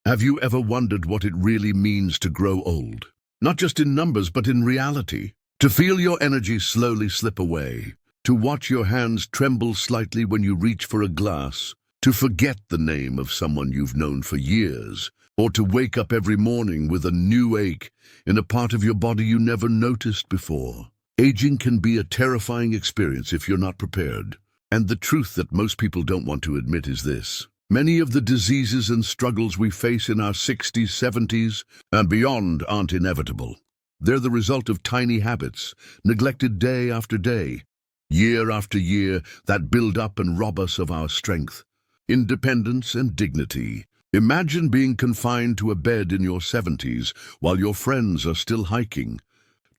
Have you ever wondered what it really means to grow old? Not just in numbers, but in reality. To feel your energy slowly slip away. To watch your hands tremble slightly when you reach for a glass. To forget the name of someone you've known for years. Or to wake up every morning with a new ache in a part of your body you never noticed before. Aging can be a terrifying experience if you're not prepared. And the truth that most people don't want to admit is this. Many of the diseases and struggles we face in our 60s, 70s, and beyond aren't inevitable. They're the result of tiny habits, neglected day after day, year after year, that build up and rob us of our strength, independence, and dignity. Imagine being confined to a bed in your 70s while your friends are still hiking,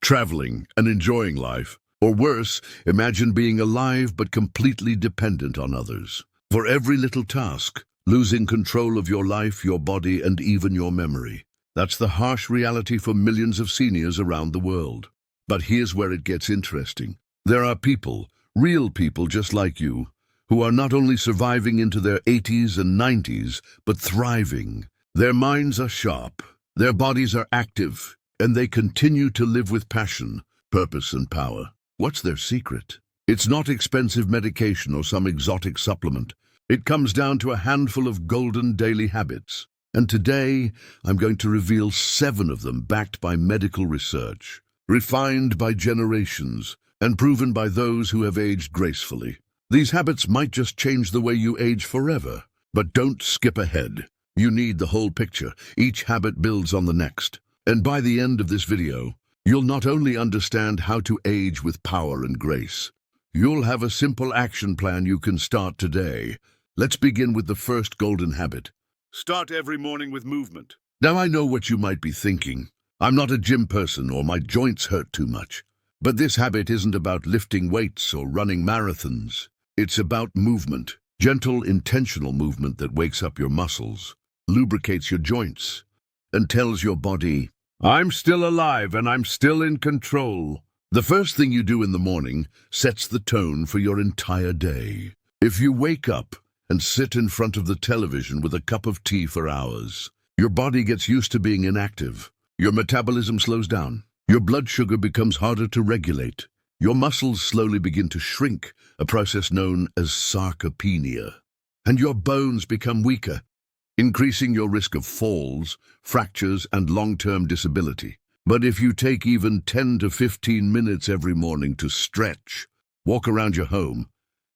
traveling, and enjoying life. Or worse, imagine being alive but completely dependent on others. For every little task, losing control of your life, your body, and even your memory. That's the harsh reality for millions of seniors around the world. But here's where it gets interesting. There are people, real people just like you, who are not only surviving into their 80s and 90s, but thriving. Their minds are sharp, their bodies are active, and they continue to live with passion, purpose, and power. What's their secret? It's not expensive medication or some exotic supplement. It comes down to a handful of golden daily habits. And today, I'm going to reveal 7 of them backed by medical research, refined by generations, and proven by those who have aged gracefully. These habits might just change the way you age forever. But don't skip ahead. You need the whole picture. Each habit builds on the next. And by the end of this video, you'll not only understand how to age with power and grace, you'll have a simple action plan you can start today. Let's begin with the first golden habit. Start every morning with movement. Now I know what you might be thinking. I'm not a gym person or my joints hurt too much. But this habit isn't about lifting weights or running marathons. It's about movement. Gentle, intentional movement that wakes up your muscles, lubricates your joints, and tells your body, I'm still alive and I'm still in control. The first thing you do in the morning sets the tone for your entire day. If you wake up and sit in front of the television with a cup of tea for hours, your body gets used to being inactive. Your metabolism slows down. Your blood sugar becomes harder to regulate. Your muscles slowly begin to shrink, a process known as sarcopenia. And your bones become weaker, increasing your risk of falls, fractures, and long-term disability. But if you take even 10 to 15 minutes every morning to stretch, walk around your home,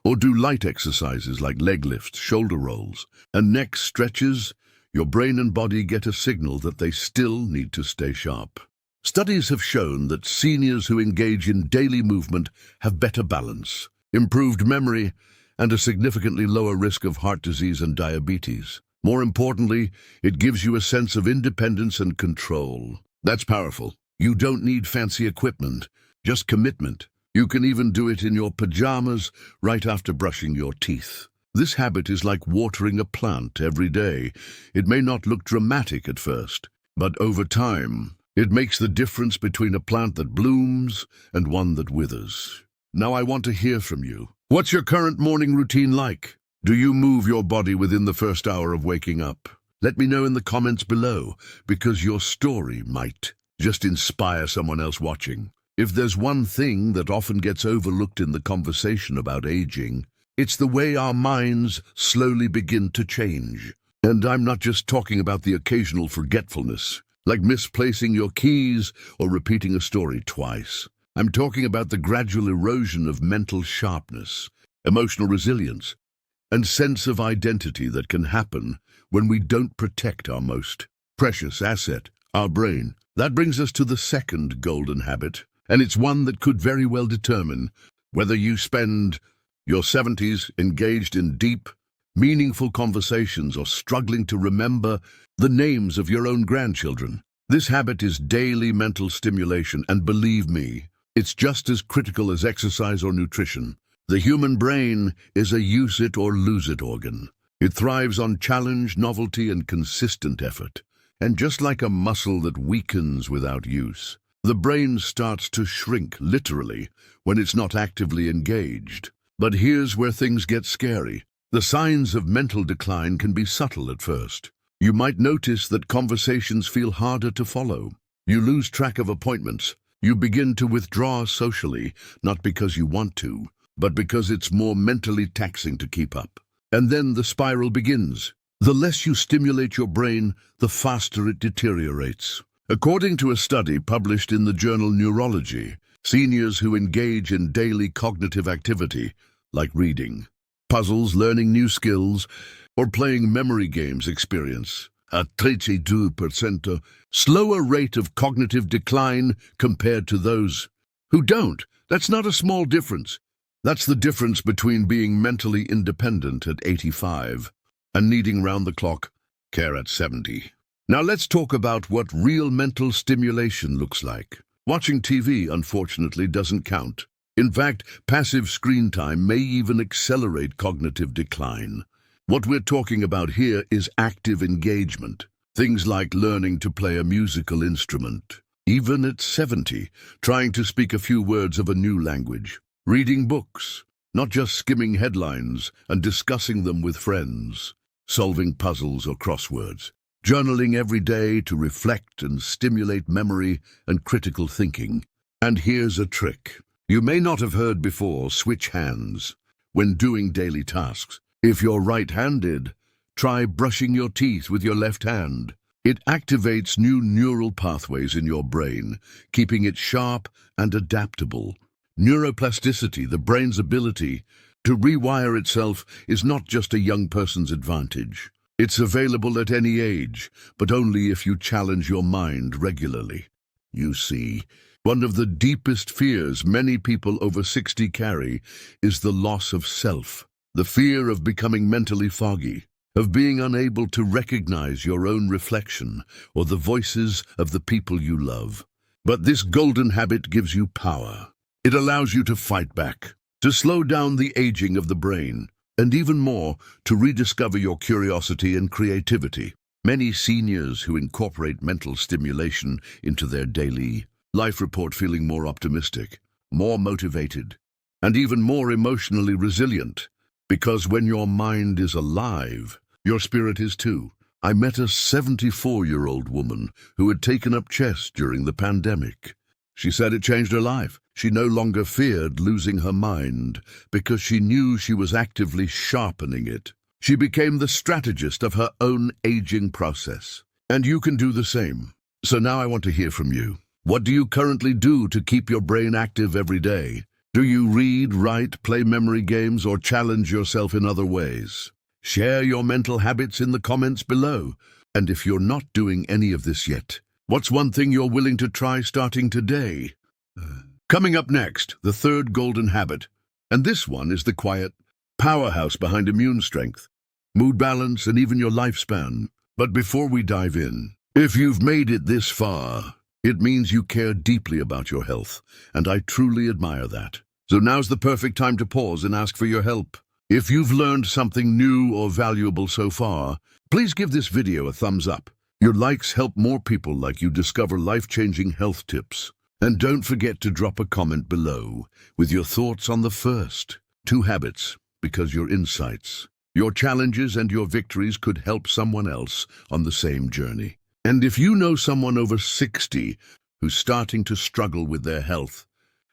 or do light exercises like leg lifts, shoulder rolls, and neck stretches, your brain and body get a signal that they still need to stay sharp. Studies have shown that seniors who engage in daily movement have better balance, improved memory, and a significantly lower risk of heart disease and diabetes. More importantly, it gives you a sense of independence and control. That's powerful. You don't need fancy equipment, just commitment. You can even do it in your pajamas right after brushing your teeth. This habit is like watering a plant every day. It may not look dramatic at first, but over time, it makes the difference between a plant that blooms and one that withers. Now I want to hear from you. What's your current morning routine like? Do you move your body within the first hour of waking up? Let me know in the comments below, because your story might just inspire someone else watching. If there's one thing that often gets overlooked in the conversation about aging, it's the way our minds slowly begin to change. And I'm not just talking about the occasional forgetfulness, like misplacing your keys or repeating a story twice. I'm talking about the gradual erosion of mental sharpness, emotional resilience, and sense of identity that can happen when we don't protect our most precious asset, our brain. That brings us to the second golden habit, and it's one that could very well determine whether you spend your 70s engaged in deep, meaningful conversations or struggling to remember the names of your own grandchildren. This habit is daily mental stimulation, and believe me, it's just as critical as exercise or nutrition. The human brain is a use it or lose it organ. It thrives on challenge, novelty, and consistent effort. And just like a muscle that weakens without use, the brain starts to shrink, literally, when it's not actively engaged. But here's where things get scary. The signs of mental decline can be subtle at first. You might notice that conversations feel harder to follow. You lose track of appointments. You begin to withdraw socially, not because you want to, but because it's more mentally taxing to keep up. And then the spiral begins. The less you stimulate your brain, the faster it deteriorates. According to a study published in the journal Neurology, seniors who engage in daily cognitive activity, like reading, puzzles, learning new skills, or playing memory games experience a 32% slower rate of cognitive decline compared to those who don't. That's not a small difference. That's the difference between being mentally independent at 85 and needing round-the-clock care at 70. Now let's talk about what real mental stimulation looks like. Watching TV, unfortunately, doesn't count. In fact, passive screen time may even accelerate cognitive decline. What we're talking about here is active engagement. Things like learning to play a musical instrument, even at 70, trying to speak a few words of a new language, reading books, not just skimming headlines and discussing them with friends, solving puzzles or crosswords, journaling every day to reflect and stimulate memory and critical thinking. And here's a trick. You may not have heard before: switch hands when doing daily tasks. If you're right-handed, try brushing your teeth with your left hand. It activates new neural pathways in your brain, keeping it sharp and adaptable. Neuroplasticity, the brain's ability to rewire itself, is not just a young person's advantage. It's available at any age, but only if you challenge your mind regularly. You see, one of the deepest fears many people over 60 carry is the loss of self. The fear of becoming mentally foggy, of being unable to recognize your own reflection or the voices of the people you love. But this golden habit gives you power. It allows you to fight back, to slow down the aging of the brain, and even more, to rediscover your curiosity and creativity. Many seniors who incorporate mental stimulation into their daily life report feeling more optimistic, more motivated, and even more emotionally resilient. Because when your mind is alive, your spirit is too. I met a 74-year-old woman who had taken up chess during the pandemic. She said it changed her life. She no longer feared losing her mind because she knew she was actively sharpening it. She became the strategist of her own aging process. And you can do the same. So now I want to hear from you. What do you currently do to keep your brain active every day? Do you read, write, play memory games, or challenge yourself in other ways? Share your mental habits in the comments below. And if you're not doing any of this yet, what's one thing you're willing to try starting today? Coming up next, the third golden habit. And this one is the quiet powerhouse behind immune strength, mood balance, and even your lifespan. But before we dive in, if you've made it this far, it means you care deeply about your health, and I truly admire that. So now's the perfect time to pause and ask for your help. If you've learned something new or valuable so far, please give this video a thumbs up. Your likes help more people like you discover life-changing health tips. And don't forget to drop a comment below with your thoughts on the first two habits, because your insights, your challenges, and your victories could help someone else on the same journey. And if you know someone over 60 who's starting to struggle with their health,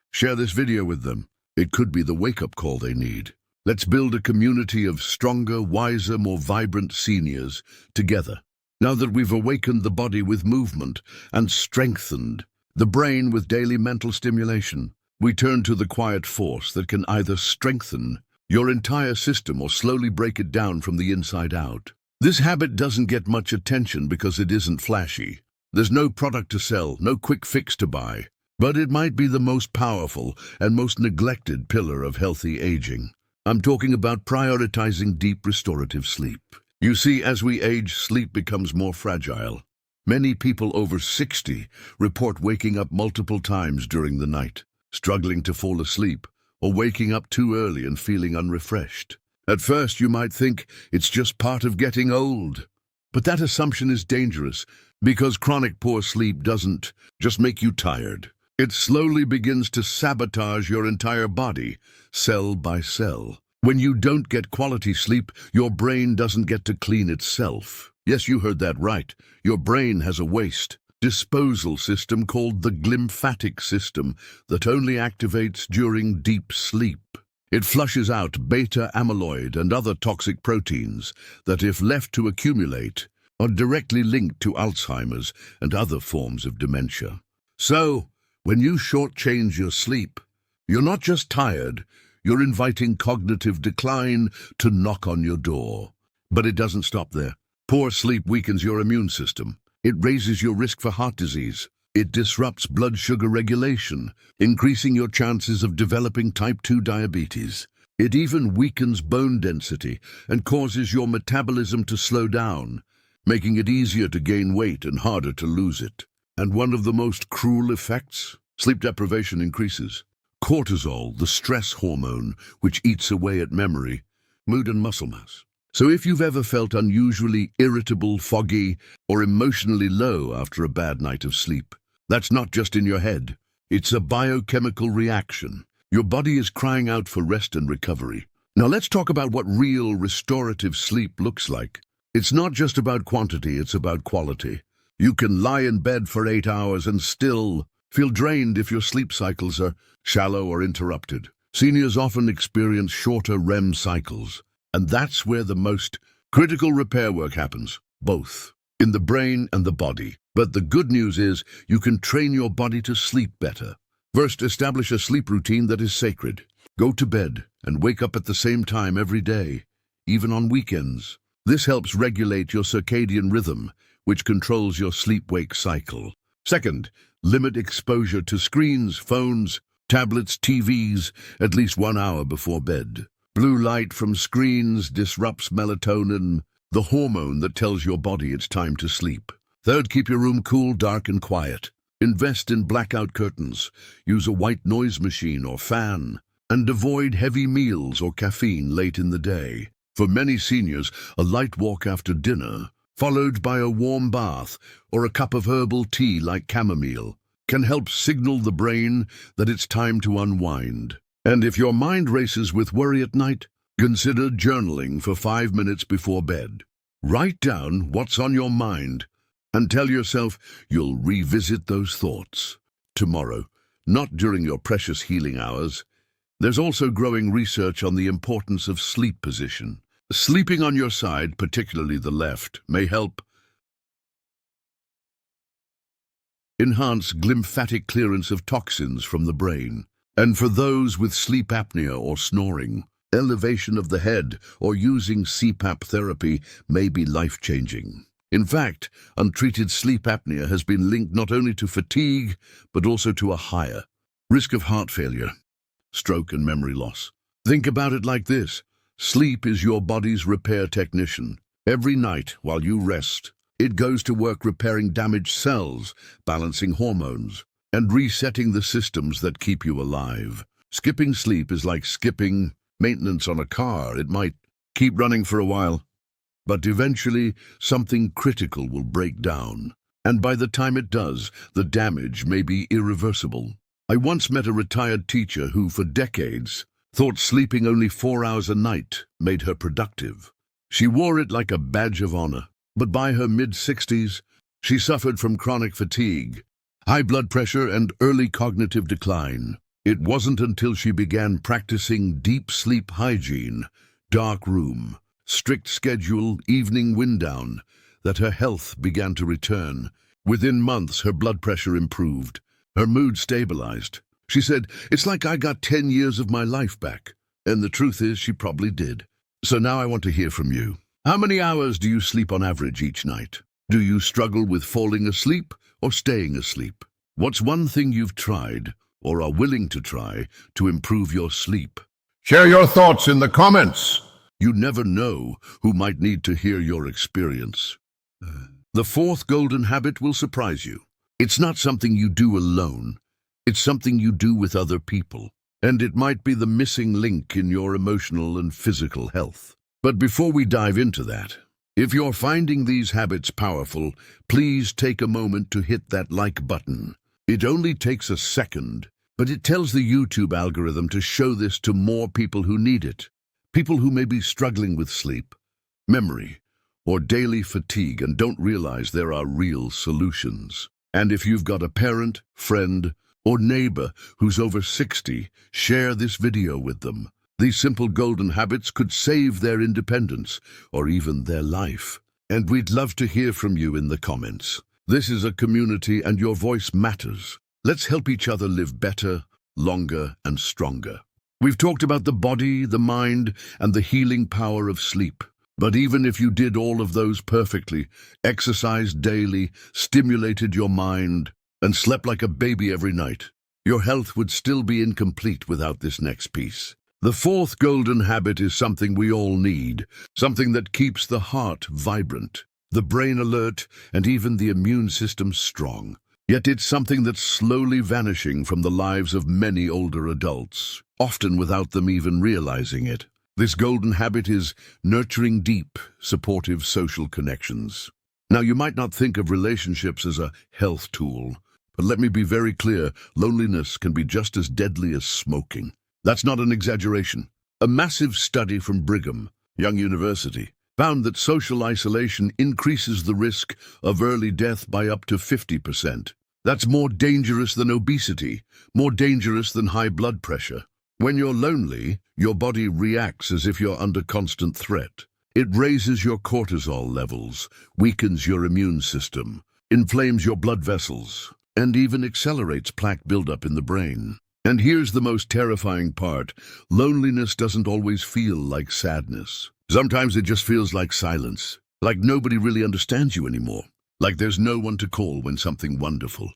share this video with them. It could be the wake-up call they need. Let's build a community of stronger, wiser, more vibrant seniors together. Now that we've awakened the body with movement and strengthened the brain with daily mental stimulation, we turn to the quiet force that can either strengthen your entire system or slowly break it down from the inside out. This habit doesn't get much attention because it isn't flashy. There's no product to sell, no quick fix to buy. But it might be the most powerful and most neglected pillar of healthy aging. I'm talking about prioritizing deep restorative sleep. You see, as we age, sleep becomes more fragile. Many people over 60 report waking up multiple times during the night, struggling to fall asleep, or waking up too early and feeling unrefreshed. At first, you might think it's just part of getting old. But that assumption is dangerous, because chronic poor sleep doesn't just make you tired. It slowly begins to sabotage your entire body, cell by cell. When you don't get quality sleep, your brain doesn't get to clean itself. Yes, you heard that right. Your brain has a waste disposal system called the glymphatic system that only activates during deep sleep. It flushes out beta amyloid and other toxic proteins that, if left to accumulate, are directly linked to Alzheimer's and other forms of dementia. So, when you shortchange your sleep, you're not just tired, you're inviting cognitive decline to knock on your door. But it doesn't stop there. Poor sleep weakens your immune system. It raises your risk for heart disease. It disrupts blood sugar regulation, increasing your chances of developing type 2 diabetes. It even weakens bone density and causes your metabolism to slow down, making it easier to gain weight and harder to lose it. And one of the most cruel effects? Sleep deprivation increases cortisol, the stress hormone, which eats away at memory, mood and muscle mass. So if you've ever felt unusually irritable, foggy, or emotionally low after a bad night of sleep, that's not just in your head. It's a biochemical reaction. Your body is crying out for rest and recovery. Now let's talk about what real restorative sleep looks like. It's not just about quantity, it's about quality. You can lie in bed for 8 hours and still feel drained if your sleep cycles are shallow or interrupted. Seniors often experience shorter REM cycles, and that's where the most critical repair work happens, both in the brain and the body. But the good news is you can train your body to sleep better. First, establish a sleep routine that is sacred. Go to bed and wake up at the same time every day, even on weekends. This helps regulate your circadian rhythm, which controls your sleep-wake cycle. Second, limit exposure to screens, phones, tablets, TVs, at least 1 hour before bed. Blue light from screens disrupts melatonin, the hormone that tells your body it's time to sleep. Third, keep your room cool, dark, and quiet. Invest in blackout curtains, use a white noise machine or fan, and avoid heavy meals or caffeine late in the day. For many seniors, a light walk after dinner, followed by a warm bath or a cup of herbal tea like chamomile, can help signal the brain that it's time to unwind. And if your mind races with worry at night, consider journaling for 5 minutes before bed. Write down what's on your mind and tell yourself you'll revisit those thoughts tomorrow, not during your precious healing hours. There's also growing research on the importance of sleep position. Sleeping on your side, particularly the left, may help enhance glymphatic clearance of toxins from the brain. And for those with sleep apnea or snoring, elevation of the head or using CPAP therapy may be life-changing. In fact, untreated sleep apnea has been linked not only to fatigue, but also to a higher risk of heart failure, stroke, and memory loss. Think about it like this. Sleep is your body's repair technician. Every night, while you rest, it goes to work repairing damaged cells, balancing hormones, and resetting the systems that keep you alive. Skipping sleep is like skipping maintenance on a car. It might keep running for a while, but eventually something critical will break down. And by the time it does, the damage may be irreversible. I once met a retired teacher who, for decades, thought sleeping only 4 hours a night made her productive. She wore it like a badge of honor, but by her mid-60s, she suffered from chronic fatigue, high blood pressure, and early cognitive decline. It wasn't until she began practicing deep sleep hygiene, dark room, strict schedule, evening wind down, that her health began to return. Within months, her blood pressure improved, her mood stabilized. She said, "It's like I got 10 years of my life back." And the truth is, she probably did. So now I want to hear from you. How many hours do you sleep on average each night? Do you struggle with falling asleep or staying asleep? What's one thing you've tried or are willing to try to improve your sleep? Share your thoughts in the comments. You never know who might need to hear your experience. The fourth golden habit will surprise you. It's not something you do alone. It's something you do with other people. And it might be the missing link in your emotional and physical health. But before we dive into that, if you're finding these habits powerful, please take a moment to hit that like button. It only takes a second, but it tells the YouTube algorithm to show this to more people who need it. People who may be struggling with sleep, memory, or daily fatigue and don't realize there are real solutions. And if you've got a parent, friend, or neighbor who's over 60, share this video with them. These simple golden habits could save their independence or even their life. And we'd love to hear from you in the comments. This is a community and your voice matters. Let's help each other live better, longer, and stronger. We've talked about the body, the mind, and the healing power of sleep. But even if you did all of those perfectly, exercised daily, stimulated your mind, and slept like a baby every night, your health would still be incomplete without this next piece. The fourth golden habit is something we all need, something that keeps the heart vibrant, the brain alert, and even the immune system strong. Yet it's something that's slowly vanishing from the lives of many older adults, often without them even realizing it. This golden habit is nurturing deep, supportive social connections. Now, you might not think of relationships as a health tool, but let me be very clear, loneliness can be just as deadly as smoking. That's not an exaggeration. A massive study from Brigham Young University found that social isolation increases the risk of early death by up to 50%. That's more dangerous than obesity, more dangerous than high blood pressure. When you're lonely, your body reacts as if you're under constant threat. It raises your cortisol levels, weakens your immune system, inflames your blood vessels, and even accelerates plaque buildup in the brain. And here's the most terrifying part. Loneliness doesn't always feel like sadness. Sometimes it just feels like silence, like nobody really understands you anymore, like there's no one to call when something wonderful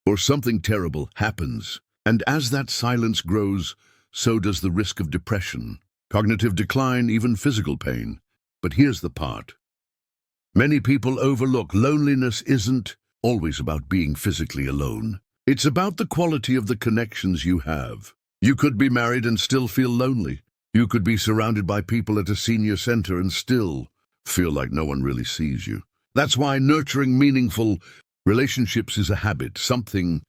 or something terrible happens. And as that silence grows, so does the risk of depression, cognitive decline, even physical pain. But here's the part many people overlook. Loneliness isn't always about being physically alone. It's about the quality of the connections you have. You could be married and still feel lonely. You could be surrounded by people at a senior center and still feel like no one really sees you. That's why nurturing meaningful relationships is a habit, something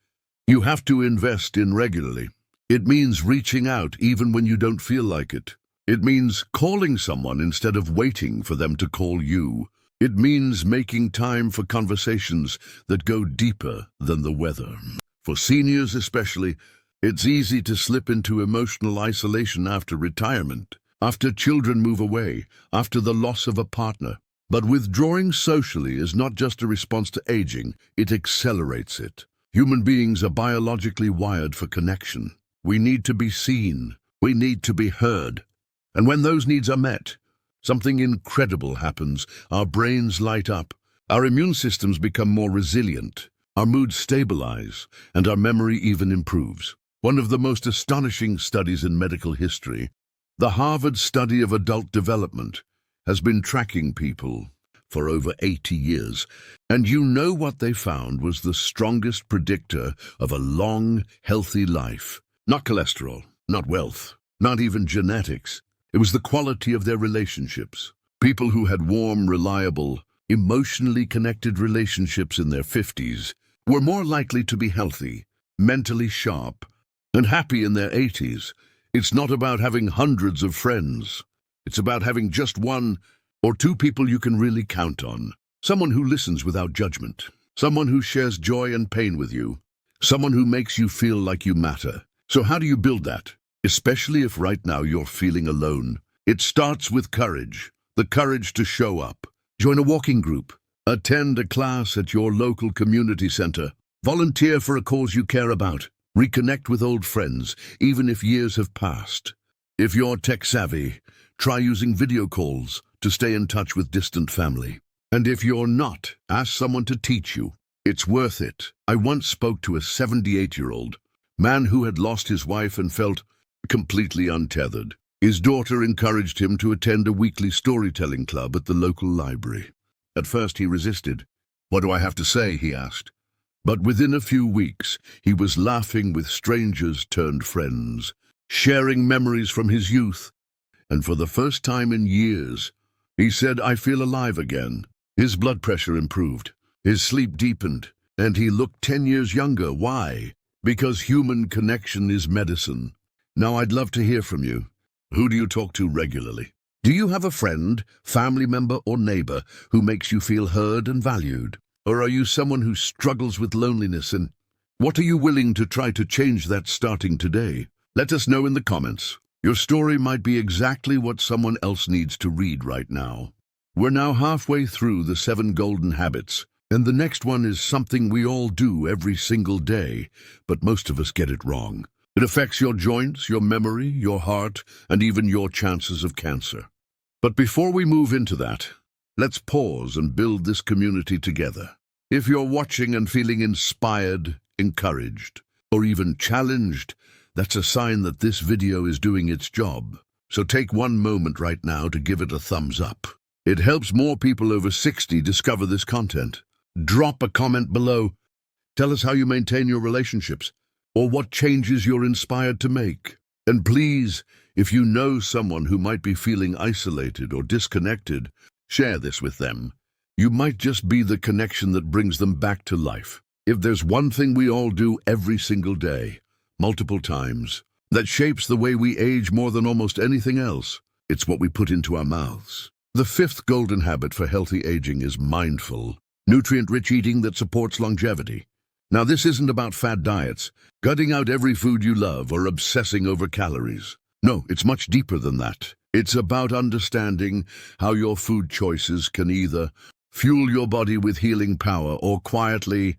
you have to invest in regularly. It means reaching out even when you don't feel like it. It means calling someone instead of waiting for them to call you. It means making time for conversations that go deeper than the weather. For seniors especially, it's easy to slip into emotional isolation after retirement, after children move away, after the loss of a partner. But withdrawing socially is not just a response to aging, it accelerates it. Human beings are biologically wired for connection. We need to be seen. We need to be heard. And when those needs are met, something incredible happens. Our brains light up, our immune systems become more resilient, our moods stabilize, and our memory even improves. One of the most astonishing studies in medical history, the Harvard Study of Adult Development, has been tracking people for over 80 years. And you know what they found was the strongest predictor of a long, healthy life. Not cholesterol, not wealth, not even genetics. It was the quality of their relationships. People who had warm, reliable, emotionally connected relationships in their 50s were more likely to be healthy, mentally sharp, and happy in their 80s. It's not about having hundreds of friends. It's about having just one or two people you can really count on. Someone who listens without judgment. Someone who shares joy and pain with you. Someone who makes you feel like you matter. So how do you build that? Especially if right now you're feeling alone. It starts with courage. The courage to show up. Join a walking group. Attend a class at your local community center. Volunteer for a cause you care about. Reconnect with old friends, even if years have passed. If you're tech-savvy, try using video calls to stay in touch with distant family. And if you're not, ask someone to teach you. It's worth it. I once spoke to a 78-year-old man who had lost his wife and felt completely untethered. His daughter encouraged him to attend a weekly storytelling club at the local library. At first he resisted. "What do I have to say?" he asked. But within a few weeks, he was laughing with strangers turned friends, sharing memories from his youth. And for the first time in years, he said, "I feel alive again." His blood pressure improved, his sleep deepened, and he looked 10 years younger. Why? Because human connection is medicine. Now I'd love to hear from you. Who do you talk to regularly? Do you have a friend, family member, or neighbor who makes you feel heard and valued? Or are you someone who struggles with loneliness, and what are you willing to try to change that starting today? Let us know in the comments. Your story might be exactly what someone else needs to read right now. We're now halfway through the 7 golden habits, and the next one is something we all do every single day, but most of us get it wrong. It affects your joints, your memory, your heart, and even your chances of cancer. But before we move into that, let's pause and build this community together. If you're watching and feeling inspired, encouraged, or even challenged, that's a sign that this video is doing its job. So take one moment right now to give it a thumbs up. It helps more people over 60 discover this content. Drop a comment below. Tell us how you maintain your relationships, or what changes you're inspired to make. And please, if you know someone who might be feeling isolated or disconnected, share this with them. You might just be the connection that brings them back to life. If there's one thing we all do every single day, multiple times, that shapes the way we age more than almost anything else, it's what we put into our mouths. The 5th golden habit for healthy aging is mindful, nutrient-rich eating that supports longevity. Now, this isn't about fad diets, gutting out every food you love, or obsessing over calories. No, it's much deeper than that. It's about understanding how your food choices can either fuel your body with healing power or quietly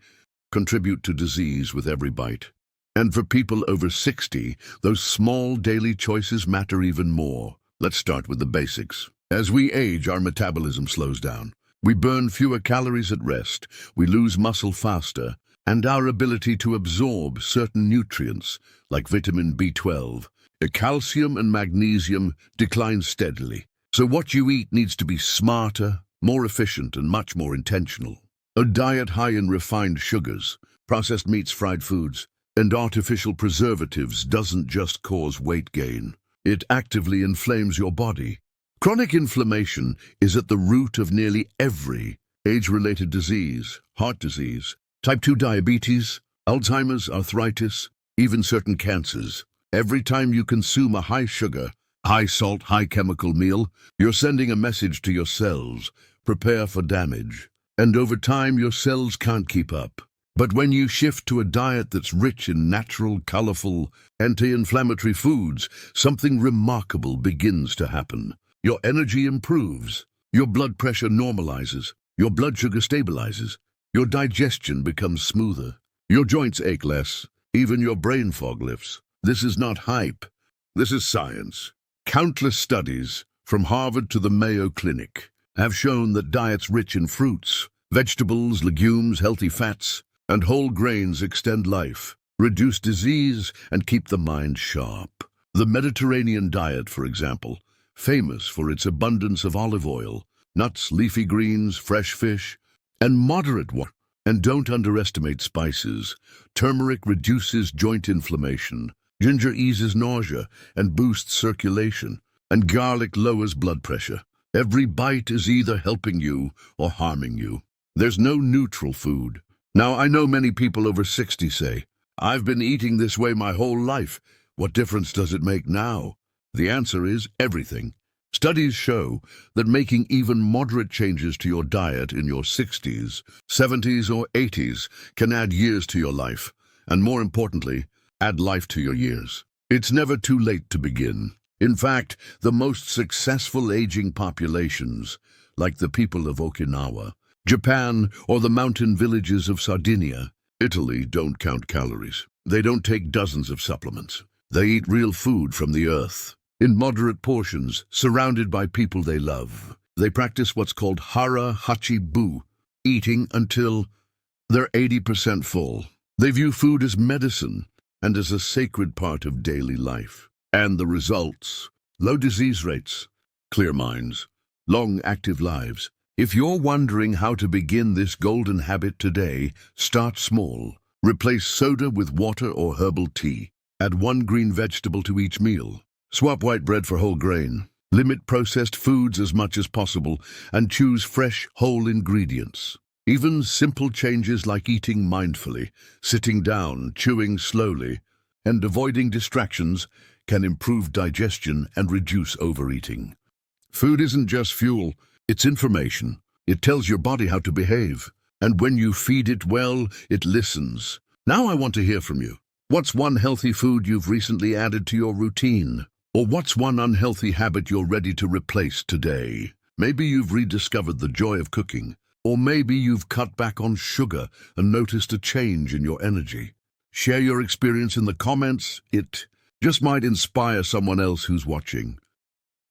contribute to disease with every bite. And for people over 60, those small daily choices matter even more. Let's start with the basics. As we age, our metabolism slows down. We burn fewer calories at rest, we lose muscle faster, and our ability to absorb certain nutrients, like vitamin B12, calcium and magnesium, decline steadily. So what you eat needs to be smarter, more efficient, and much more intentional. A diet high in refined sugars, processed meats, fried foods, and artificial preservatives doesn't just cause weight gain. It actively inflames your body. Chronic inflammation is at the root of nearly every age-related disease: heart disease, type 2 diabetes, Alzheimer's, arthritis, even certain cancers. Every time you consume a high-sugar, high-salt, high-chemical meal, you're sending a message to your cells: prepare for damage. And over time, your cells can't keep up. But when you shift to a diet that's rich in natural, colorful, anti-inflammatory foods, something remarkable begins to happen. Your energy improves, your blood pressure normalizes, your blood sugar stabilizes, your digestion becomes smoother, your joints ache less, even your brain fog lifts. This is not hype. This is science. Countless studies, from Harvard to the Mayo Clinic, have shown that diets rich in fruits, vegetables, legumes, healthy fats, and whole grains extend life, reduce disease, and keep the mind sharp. The Mediterranean diet, for example, famous for its abundance of olive oil, nuts, leafy greens, fresh fish, and moderate water. And don't underestimate spices. Turmeric reduces joint inflammation, ginger eases nausea and boosts circulation, and garlic lowers blood pressure. Every bite is either helping you or harming you. There's no neutral food. Now, I know many people over 60 say, "I've been eating this way my whole life. What difference does it make now?" The answer is everything. Studies show that making even moderate changes to your diet in your 60s, 70s, or 80s can add years to your life, and more importantly, add life to your years. It's never too late to begin. In fact, the most successful aging populations, like the people of Okinawa, Japan, or the mountain villages of Sardinia, Italy, don't count calories. They don't take dozens of supplements. They eat real food from the earth, in moderate portions, surrounded by people they love. They practice what's called hara hachi bu, eating until they're 80% full. They view food as medicine and as a sacred part of daily life. And the results: low disease rates, clear minds, long active lives. If you're wondering how to begin this golden habit today, start small. Replace soda with water or herbal tea. Add 1 green vegetable to each meal. Swap white bread for whole grain. Limit processed foods as much as possible and choose fresh, whole ingredients. Even simple changes like eating mindfully, sitting down, chewing slowly, and avoiding distractions can improve digestion and reduce overeating. Food isn't just fuel, it's information. It tells your body how to behave, and when you feed it well, it listens. Now I want to hear from you. What's one healthy food you've recently added to your routine? Or what's one unhealthy habit you're ready to replace today? Maybe you've rediscovered the joy of cooking, or maybe you've cut back on sugar and noticed a change in your energy. Share your experience in the comments. It just might inspire someone else who's watching.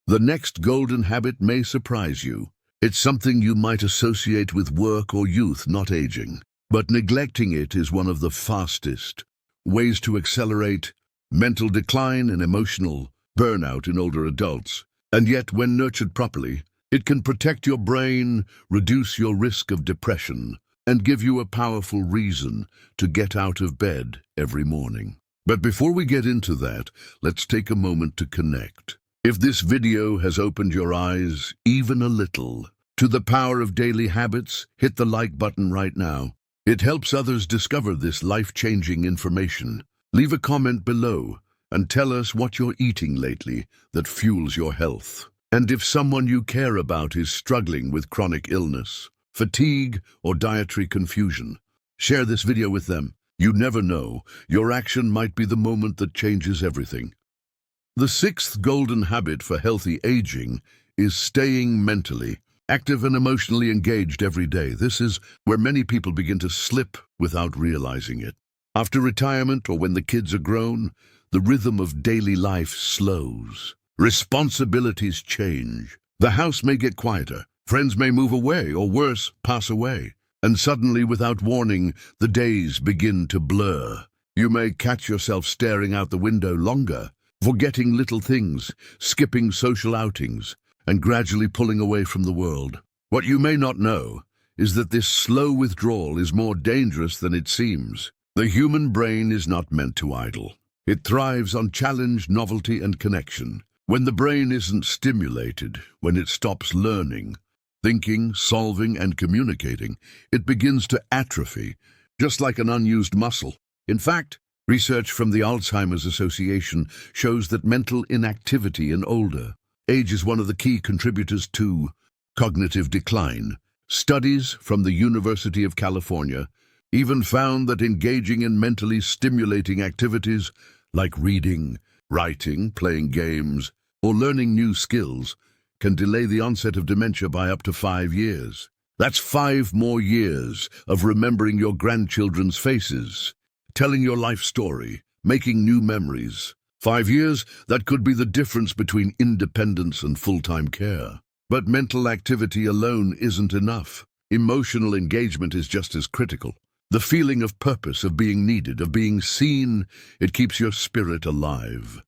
The next golden habit may surprise you. It's something you might associate with work or youth, not aging. But neglecting it is one of the fastest ways to accelerate mental decline and emotional burnout in older adults. And yet, when nurtured properly, it can protect your brain, reduce your risk of depression, and give you a powerful reason to get out of bed every morning. But before we get into that, let's take a moment to connect. If this video has opened your eyes even a little to the power of daily habits, hit the like button right now. It helps others discover this life-changing information. Leave a comment below and tell us what you're eating lately that fuels your health. And if someone you care about is struggling with chronic illness, fatigue, or dietary confusion, share this video with them. You never know, your action might be the moment that changes everything. The sixth golden habit for healthy aging is staying mentally active and emotionally engaged every day. This is where many people begin to slip without realizing it. After retirement or when the kids are grown, the rhythm of daily life slows. Responsibilities change. The house may get quieter. Friends may move away, or worse, pass away. And suddenly, without warning, the days begin to blur. You may catch yourself staring out the window longer, forgetting little things, skipping social outings, and gradually pulling away from the world. What you may not know is that this slow withdrawal is more dangerous than it seems. The human brain is not meant to idle. It thrives on challenge, novelty, and connection. When the brain isn't stimulated, when it stops learning, thinking, solving, and communicating, it begins to atrophy, just like an unused muscle. In fact, research from the Alzheimer's Association shows that mental inactivity in older age is one of the key contributors to cognitive decline. Studies from the University of California even found that engaging in mentally stimulating activities like reading, writing, playing games, or learning new skills can delay the onset of dementia by up to 5 years. That's 5 more years of remembering your grandchildren's faces, telling your life story, making new memories. 5 years, that could be the difference between independence and full-time care. But mental activity alone isn't enough. Emotional engagement is just as critical. The feeling of purpose, of being needed, of being seen, it keeps your spirit alive.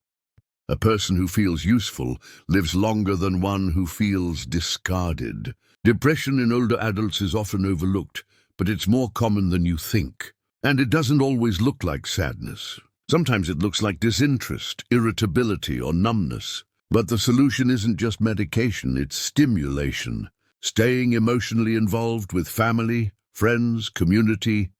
A person who feels useful lives longer than one who feels discarded. Depression in older adults is often overlooked, but it's more common than you think. And it doesn't always look like sadness. Sometimes it looks like disinterest, irritability, or numbness. But the solution isn't just medication, it's stimulation. Staying emotionally involved with family, friends, community,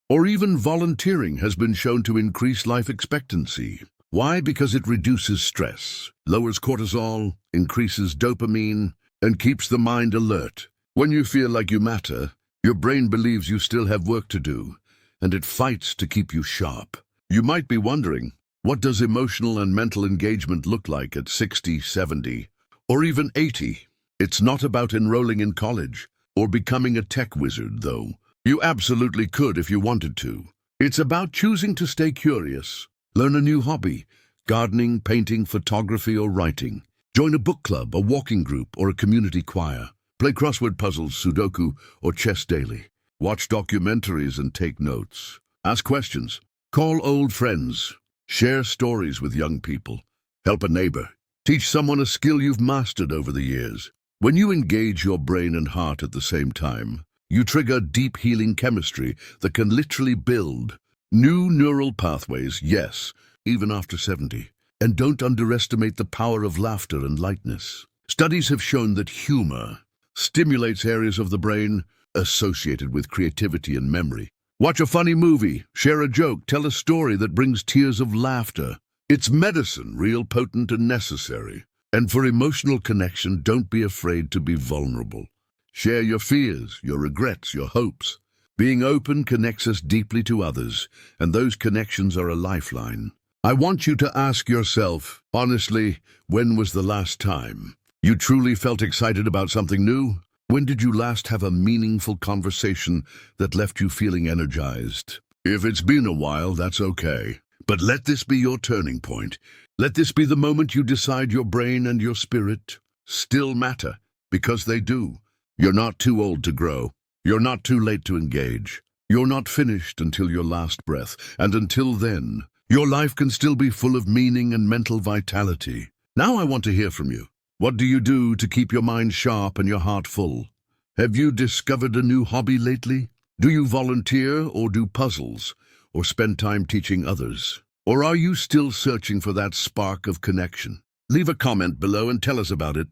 or even volunteering has been shown to increase life expectancy. Why? Because it reduces stress, lowers cortisol, increases dopamine, and keeps the mind alert. When you feel like you matter, your brain believes you still have work to do, and it fights to keep you sharp. You might be wondering, what does emotional and mental engagement look like at 60, 70, or even 80? It's not about enrolling in college or becoming a tech wizard, though. You absolutely could if you wanted to. It's about choosing to stay curious, learn a new hobby, gardening, painting, photography, or writing. Join a book club, a walking group, or a community choir. Play crossword puzzles, Sudoku, or chess daily. Watch documentaries and take notes. Ask questions. Call old friends. Share stories with young people. Help a neighbor. Teach someone a skill you've mastered over the years. When you engage your brain and heart at the same time, you trigger deep healing chemistry that can literally build new neural pathways, yes, even after 70. And don't underestimate the power of laughter and lightness. Studies have shown that humor stimulates areas of the brain associated with creativity and memory. Watch a funny movie, share a joke, tell a story that brings tears of laughter. It's medicine, real, potent, and necessary. And for emotional connection, don't be afraid to be vulnerable. Share your fears, your regrets, your hopes. Being open connects us deeply to others, and those connections are a lifeline. I want you to ask yourself, honestly, when was the last time you truly felt excited about something new? When did you last have a meaningful conversation that left you feeling energized? If it's been a while, that's okay. But let this be your turning point. Let this be the moment you decide your brain and your spirit still matter, because they do. You're not too old to grow. You're not too late to engage. You're not finished until your last breath. And until then, your life can still be full of meaning and mental vitality. Now I want to hear from you. What do you do to keep your mind sharp and your heart full? Have you discovered a new hobby lately? Do you volunteer or do puzzles or spend time teaching others? Or are you still searching for that spark of connection? Leave a comment below and tell us about it.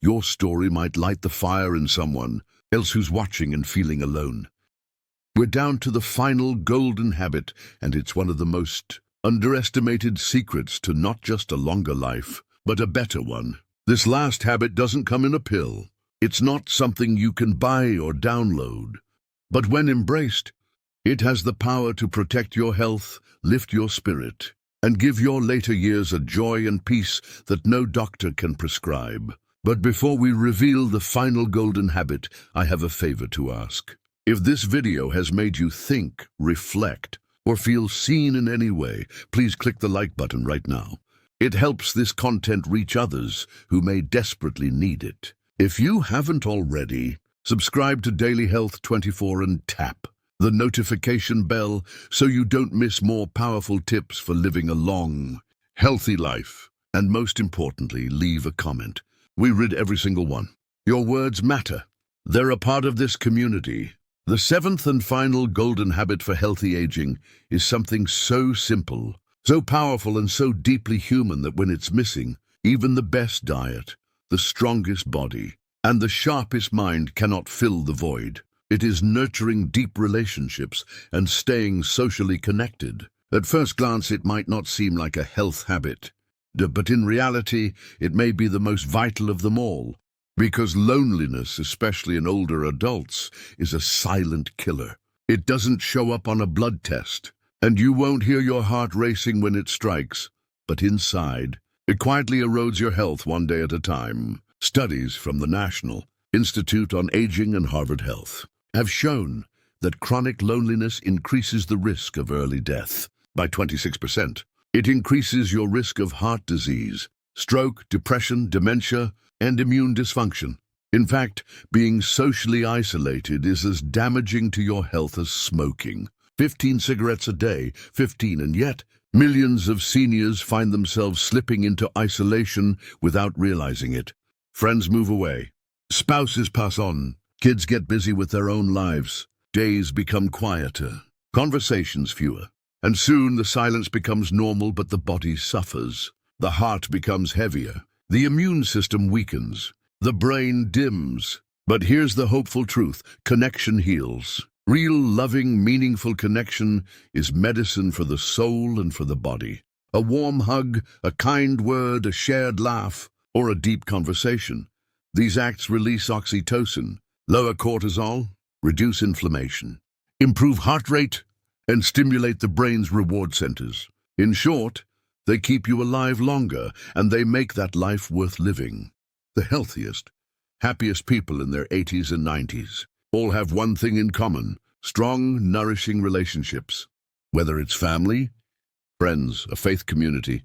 Your story might light the fire in someone else who's watching and feeling alone. We're down to the final golden habit, and it's one of the most underestimated secrets to not just a longer life, but a better one. This last habit doesn't come in a pill. It's not something you can buy or download. But when embraced, it has the power to protect your health, lift your spirit, and give your later years a joy and peace that no doctor can prescribe. But before we reveal the final golden habit, I have a favor to ask. If this video has made you think, reflect, or feel seen in any way, please click the like button right now. It helps this content reach others who may desperately need it. If you haven't already, subscribe to Daily Health 24 and tap the notification bell so you don't miss more powerful tips for living a long, healthy life. And most importantly, leave a comment. We read every single one. Your words matter. They're a part of this community. The seventh and final golden habit for healthy aging is something so simple, so powerful, and so deeply human that when it's missing, even the best diet, the strongest body, and the sharpest mind cannot fill the void. It is nurturing deep relationships and staying socially connected. At first glance, it might not seem like a health habit, but in reality, it may be the most vital of them all. Because loneliness, especially in older adults, is a silent killer. It doesn't show up on a blood test, and you won't hear your heart racing when it strikes. But inside, it quietly erodes your health one day at a time. Studies from the National Institute on Aging and Harvard Health have shown that chronic loneliness increases the risk of early death by 26%. It increases your risk of heart disease, stroke, depression, dementia, and immune dysfunction. In fact, being socially isolated is as damaging to your health as smoking. 15 cigarettes a day, 15, and yet millions of seniors find themselves slipping into isolation without realizing it. Friends move away, spouses pass on, kids get busy with their own lives, days become quieter, conversations fewer, and soon the silence becomes normal, but the body suffers. The heart becomes heavier. The immune system weakens. The brain dims. But here's the hopeful truth. Connection heals. Real, loving, meaningful connection is medicine for the soul and for the body. A warm hug, a kind word, a shared laugh, or a deep conversation. These acts release oxytocin, lower cortisol, reduce inflammation, improve heart rate, and stimulate the brain's reward centers. In short, they keep you alive longer, and they make that life worth living. The healthiest, happiest people in their 80s and 90s all have one thing in common: strong, nourishing relationships. Whether it's family, friends, a faith community,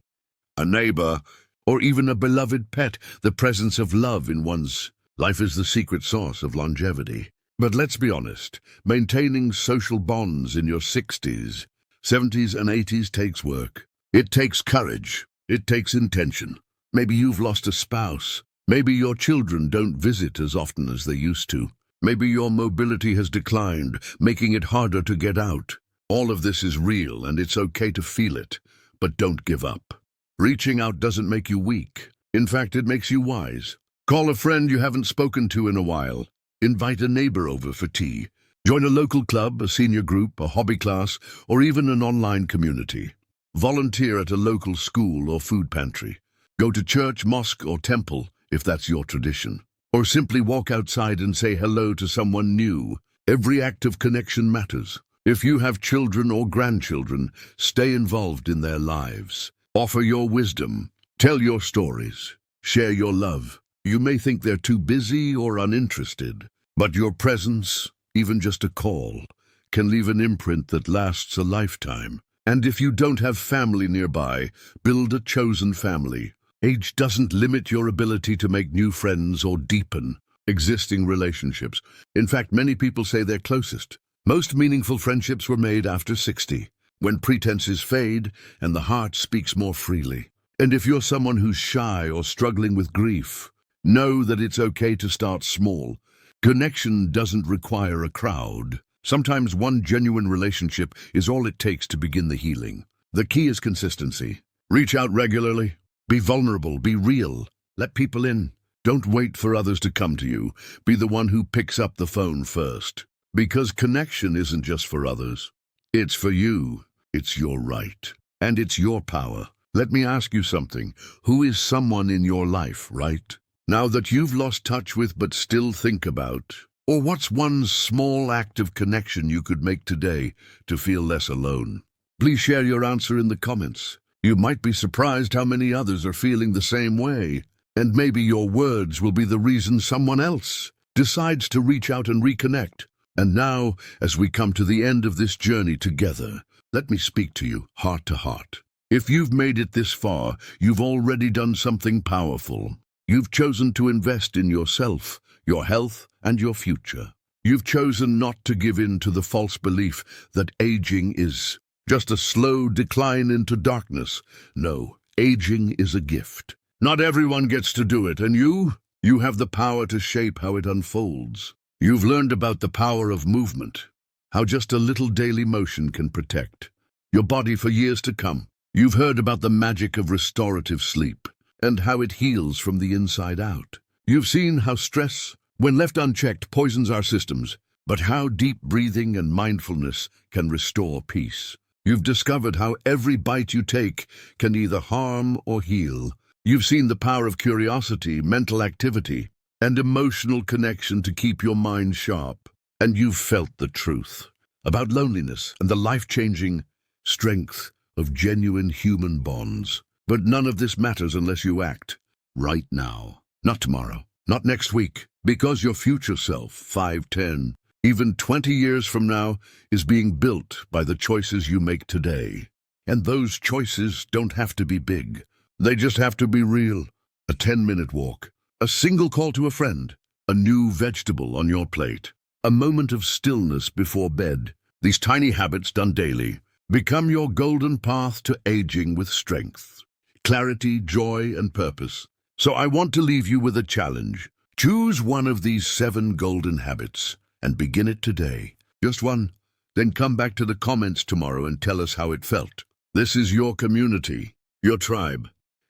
a neighbor, or even a beloved pet, the presence of love in one's life is the secret sauce of longevity. But let's be honest, maintaining social bonds in your 60s, 70s, and 80s takes work. It takes courage. It takes intention. Maybe you've lost a spouse. Maybe your children don't visit as often as they used to. Maybe your mobility has declined, making it harder to get out. All of this is real, and it's okay to feel it, but don't give up. Reaching out doesn't make you weak. In fact, it makes you wise. Call a friend you haven't spoken to in a while. Invite a neighbor over for tea. Join a local club, a senior group, a hobby class, or even an online community. Volunteer at a local school or food pantry. Go to church, mosque, or temple, if that's your tradition. Or simply walk outside and say hello to someone new. Every act of connection matters. If you have children or grandchildren, stay involved in their lives. Offer your wisdom. Tell your stories. Share your love. You may think they're too busy or uninterested, but your presence, even just a call, can leave an imprint that lasts a lifetime. And if you don't have family nearby, build a chosen family. Age doesn't limit your ability to make new friends or deepen existing relationships. In fact, many people say they're closest. Most meaningful friendships were made after 60, when pretenses fade and the heart speaks more freely. And if you're someone who's shy or struggling with grief, know that it's okay to start small. Connection doesn't require a crowd. Sometimes one genuine relationship is all it takes to begin the healing. The key is consistency. Reach out regularly. Be vulnerable. Be real. Let people in. Don't wait for others to come to you. Be the one who picks up the phone first. Because connection isn't just for others. It's for you. It's your right. And it's your power. Let me ask you something. Who is someone in your life, right now that you've lost touch with but still think about? Or what's one small act of connection you could make today to feel less alone? Please share your answer in the comments. You might be surprised how many others are feeling the same way. And maybe your words will be the reason someone else decides to reach out and reconnect. And now, as we come to the end of this journey together, let me speak to you heart to heart. If you've made it this far, you've already done something powerful. You've chosen to invest in yourself, your health, and your future. You've chosen not to give in to the false belief that aging is just a slow decline into darkness. No, aging is a gift. Not everyone gets to do it, and you have the power to shape how it unfolds. You've learned about the power of movement, how just a little daily motion can protect your body for years to come. You've heard about the magic of restorative sleep and how it heals from the inside out. You've seen how stress, when left unchecked, poisons our systems, but how deep breathing and mindfulness can restore peace. You've discovered how every bite you take can either harm or heal. You've seen the power of curiosity, mental activity, and emotional connection to keep your mind sharp. And you've felt the truth about loneliness and the life-changing strength of genuine human bonds. But none of this matters unless you act right now. Not tomorrow, not next week, because your future self, 5, 10, even 20 years from now, is being built by the choices you make today. And those choices don't have to be big. They just have to be real. A 10-minute walk, a single call to a friend, a new vegetable on your plate, a moment of stillness before bed. These tiny habits done daily become your golden path to aging with strength, clarity, joy, and purpose. So I want to leave you with a challenge. Choose one of these 7 golden habits and begin it today. Just one. Then come back to the comments tomorrow and tell us how it felt. This is your community, your tribe.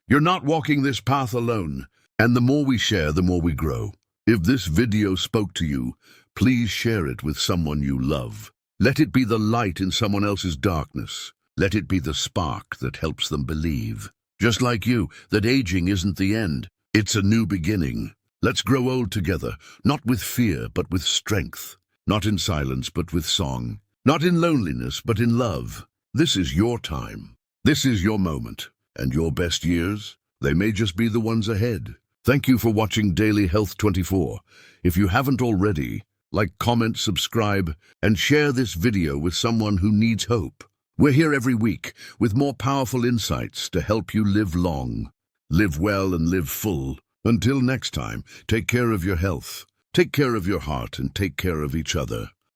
You're not walking this path alone, and the more we share, the more we grow. If this video spoke to you, please share it with someone you love. Let it be the light in someone else's darkness. Let it be the spark that helps them believe, just like you, that aging isn't the end. It's a new beginning. Let's grow old together, not with fear, but with strength. Not in silence, but with song. Not in loneliness, but in love. This is your time. This is your moment. And your best years, they may just be the ones ahead. Thank you for watching Daily Health 24. If you haven't already, like, comment, subscribe, and share this video with someone who needs hope. We're here every week with more powerful insights to help you live long, live well, and live full. Until next time, take care of your health, take care of your heart, and take care of each other.